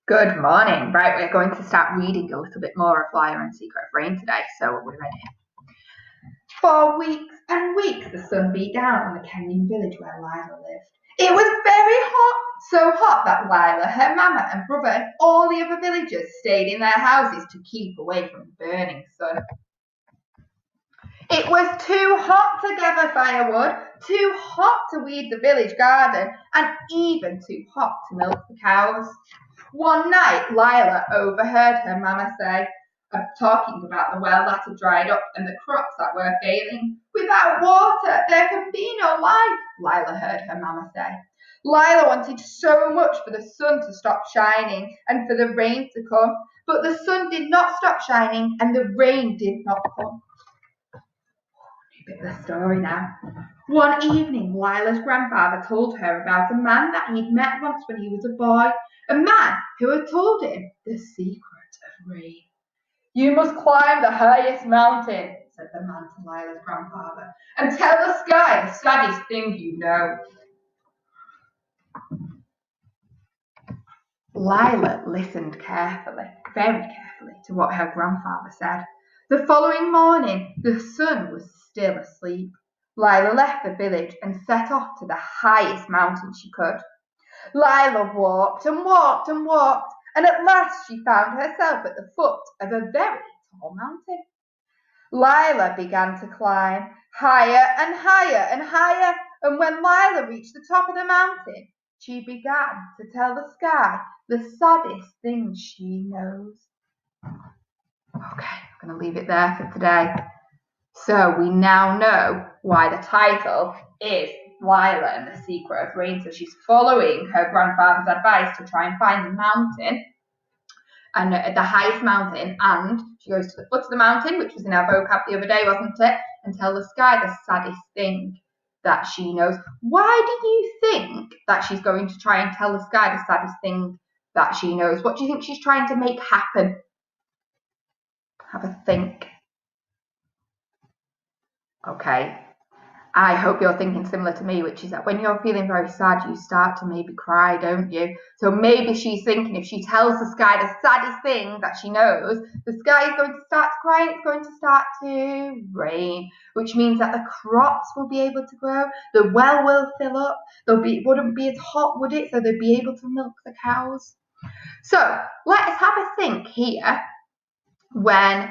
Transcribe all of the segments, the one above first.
Good morning. Right, we're going to start reading a little bit more of Lila and Secret of Rain today, so we're ready. For weeks and weeks the sun beat down on the Kenyan village where Lila lived. It was very hot, so hot that Lila, her mama and brother and all the other villagers stayed in their houses to keep away from the burning sun. It was too hot to gather firewood, too hot to weed the village garden, and even too hot to milk the cows. One night, Lila overheard her mama say, talking about the well that had dried up and the crops that were failing. Without water, there can be no life, Lila heard her mama say. Lila wanted so much for the sun to stop shining and for the rain to come, but the sun did not stop shining and the rain did not come. Bit of the story now. One evening, Lila's grandfather told her about a man that he'd met once when he was a boy, a man who had told him the secret of rain. You must climb the highest mountain, said the man to Lila's grandfather, and tell the sky the saddest thing you know. Lila listened carefully, very carefully, to what her grandfather said. The following morning, the sun was still asleep. Lila left the village and set off to the highest mountain she could. Lila walked and walked and walked, and at last she found herself at the foot of a very tall mountain. Lila began to climb higher and higher and higher, and when Lila reached the top of the mountain, she began to tell the sky the saddest things she knows. Okay, I'm going to leave it there for today. So we now know why the title is Lila and the Secret of Rain. So she's following her grandfather's advice to try and find the mountain, and the highest mountain, and she goes to the foot of the mountain, which was in our vocab the other day, wasn't it? And tell the sky the saddest thing that she knows. Why do you think that she's going to try and tell the sky the saddest thing that she knows? What do you think she's trying to make happen? Have a think. Okay, I hope you're thinking similar to me, which is that when you're feeling very sad, you start to maybe cry, don't you? So maybe she's thinking if she tells the sky the saddest thing that she knows, the sky is going to start to cry and it's going to start to rain, which means that the crops will be able to grow, the well will fill up, it wouldn't be as hot, would it? So they'd be able to milk the cows. So let us have a think here when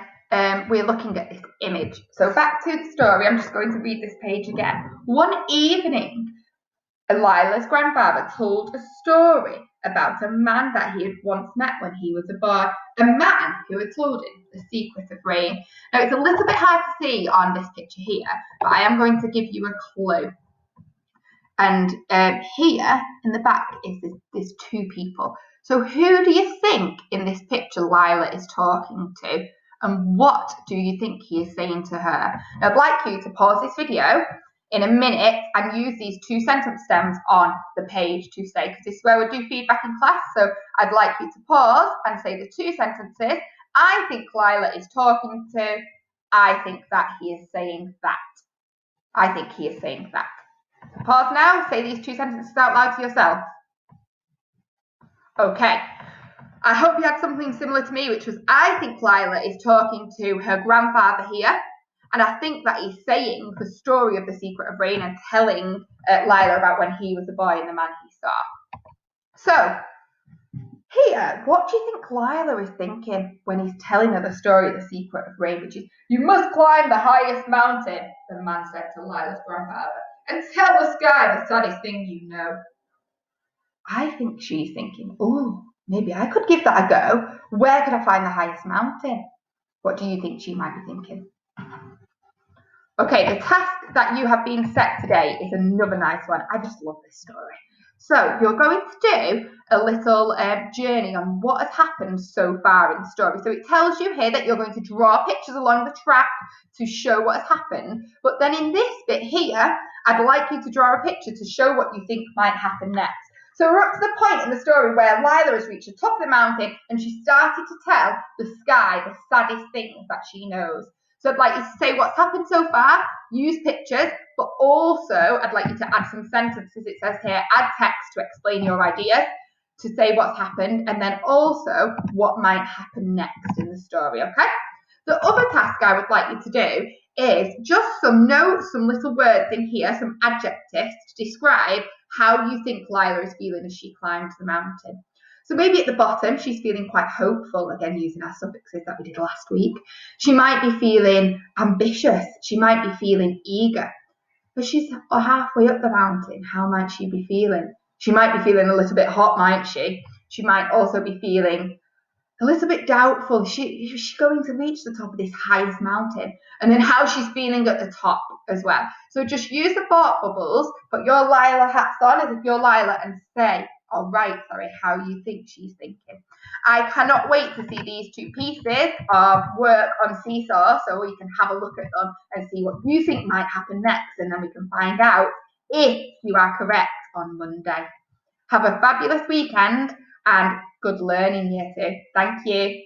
we're looking at this image. So back to the story, I'm just going to read this page again. One evening, Lila's grandfather told a story about a man that he had once met when he was a boy, a man who had told him the secret of rain. Now it's a little bit hard to see on this picture here, but I am going to give you a clue. And here in the back is there's two people. So who do you think in this picture Lila is talking to? And what do you think he is saying to her? Now, I'd like you to pause this video in a minute and use these two sentence stems on the page to say, because this is where we do feedback in class. So I'd like you to pause and say the two sentences. I think Lila is talking to. I think that he is saying that. I think he is saying that. So pause now. Say these two sentences out loud to yourself. Okay. I hope you had something similar to me, which was I think Lila is talking to her grandfather here, and I think that he's saying the story of the secret of rain and telling Lila about when he was a boy and the man he saw. So here, what do you think Lila is thinking when he's telling her the story of the secret of rain, which is, you must climb the highest mountain, the man said to Lila's grandfather, and tell the sky the saddest thing you know. I think she's thinking, oh, maybe I could give that a go. Where could I find the highest mountain? What do you think she might be thinking? Okay, the task that you have been set today is another nice one. I just love this story. So you're going to do a little journey on what has happened so far in the story. So it tells you here that you're going to draw pictures along the track to show what has happened. But then in this bit here, I'd like you to draw a picture to show what you think might happen next. So we're up to the point in the story where Lila has reached the top of the mountain and she started to tell the sky the saddest things that she knows. So I'd like you to say what's happened so far, use pictures, but also I'd like you to add some sentences. It says here, add text to explain your ideas. to say what's happened and then also what might happen next in the story, okay? The other task I would like you to do is just some notes, some little words in here, some adjectives to describe how you think Lila is feeling as she climbs the mountain. So maybe at the bottom, she's feeling quite hopeful, again, using our suffixes that we did last week. She might be feeling ambitious. She might be feeling eager. But she's halfway up the mountain. How might she be feeling? She might be feeling a little bit hot, might she? She might also be feeling a little bit doubtful. Is she going to reach the top of this highest mountain? And then how she's feeling at the top as well. So just use the thought bubbles, put your Lila hats on as if you're Lila and say, all right, sorry, how you think she's thinking. I cannot wait to see these two pieces of work on Seesaw so we can have a look at them and see what you think might happen next, and then we can find out if you are correct on Monday. Have a fabulous weekend and good learning, Year 2. Thank you.